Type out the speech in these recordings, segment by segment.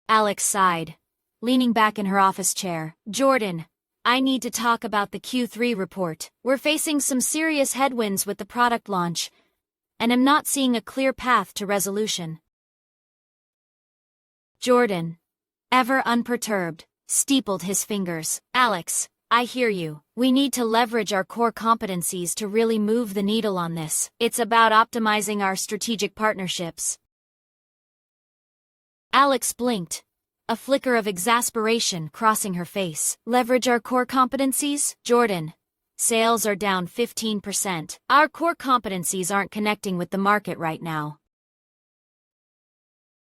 Alex sighed, leaning back in her office chair. Jordan, I need to talk about the Q3 report. We're facing some serious headwinds with the product launch, and I'm not seeing a clear path to resolution. Jordan, ever unperturbed, steepled his fingers. Alex, I hear you. We need to leverage our core competencies to really move the needle on this. It's about optimizing our strategic partnerships. Alex blinked, a flicker of exasperation crossing her face. Leverage our core competencies? Jordan, sales are down 15%. Our core competencies aren't connecting with the market right now.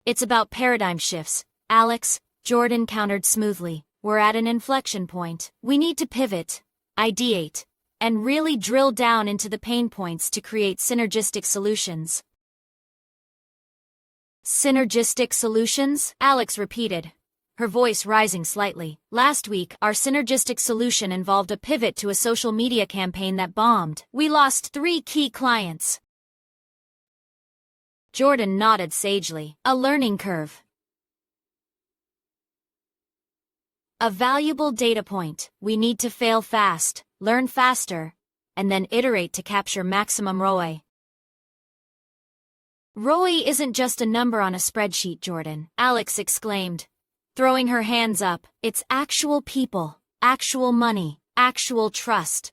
It's about paradigm shifts, Alex, Jordan countered smoothly. We're at an inflection point. We need to pivot, ideate, and really drill down into the pain points to create synergistic solutions. Synergistic solutions? Alex repeated, her voice rising slightly. Last week, our synergistic solution involved a pivot to a social media campaign that bombed. We lost 3 key clients. Jordan nodded sagely. A learning curve. A valuable data point. We need to fail fast, learn faster, and then iterate to capture maximum ROI. ROI isn't just a number on a spreadsheet, Jordan, Alex exclaimed, throwing her hands up. It's actual people, actual money, actual trust.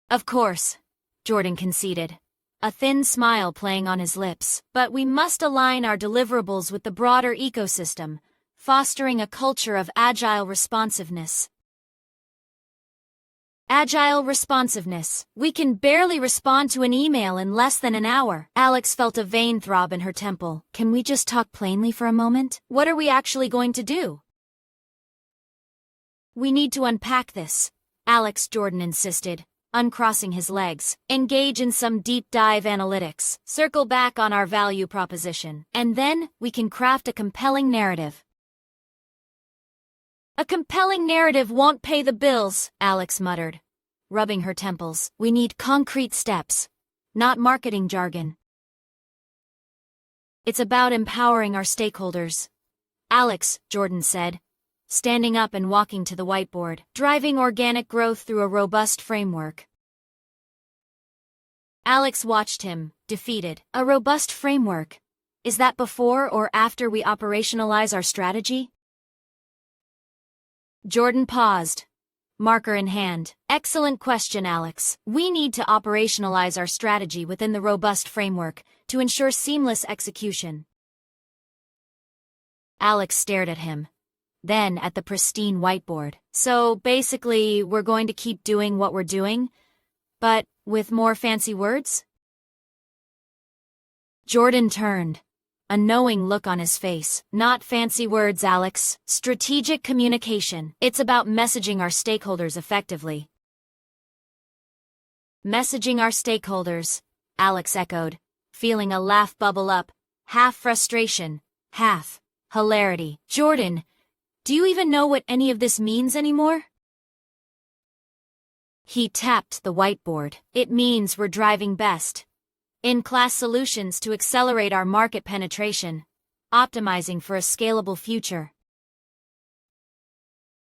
Of course, Jordan conceded, a thin smile playing on his lips. But we must align our deliverables with the broader ecosystem, fostering a culture of agile responsiveness. Agile responsiveness. We can barely respond to an email in less than an hour. Alex felt a vein throb in her temple. Can we just talk plainly for a moment? What are we actually going to do? We need to unpack this, Alex, Jordan insisted, uncrossing his legs. Engage in some deep dive analytics. Circle back on our value proposition. And then, we can craft a compelling narrative. A compelling narrative won't pay the bills, Alex muttered, rubbing her temples. We need concrete steps, not marketing jargon. It's about empowering our stakeholders. Alex, Jordan said, standing up and walking to the whiteboard. Driving organic growth through a robust framework. Alex watched him, defeated. A robust framework? Is that before or after we operationalize our strategy? Jordan paused, marker in hand. Excellent question, Alex. We need to operationalize our strategy within the robust framework to ensure seamless execution. Alex stared at him, then at the pristine whiteboard. So basically, we're going to keep doing what we're doing, but with more fancy words? Jordan turned, a knowing look on his face. Not fancy words, Alex. Strategic communication. It's about messaging our stakeholders effectively. Messaging our stakeholders, Alex echoed, feeling a laugh bubble up, half frustration, half hilarity. Jordan, do you even know what any of this means anymore? He tapped the whiteboard. It means we're driving best in-class solutions to accelerate our market penetration, optimizing for a scalable future.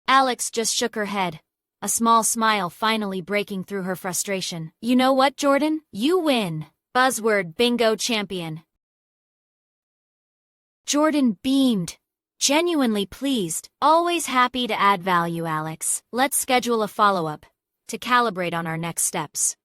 Alex just shook her head, a small smile finally breaking through her frustration. You know what, Jordan? You win. Buzzword Bingo Champion. Jordan beamed, genuinely pleased. Always happy to add value, Alex. Let's schedule a follow-up to calibrate on our next steps.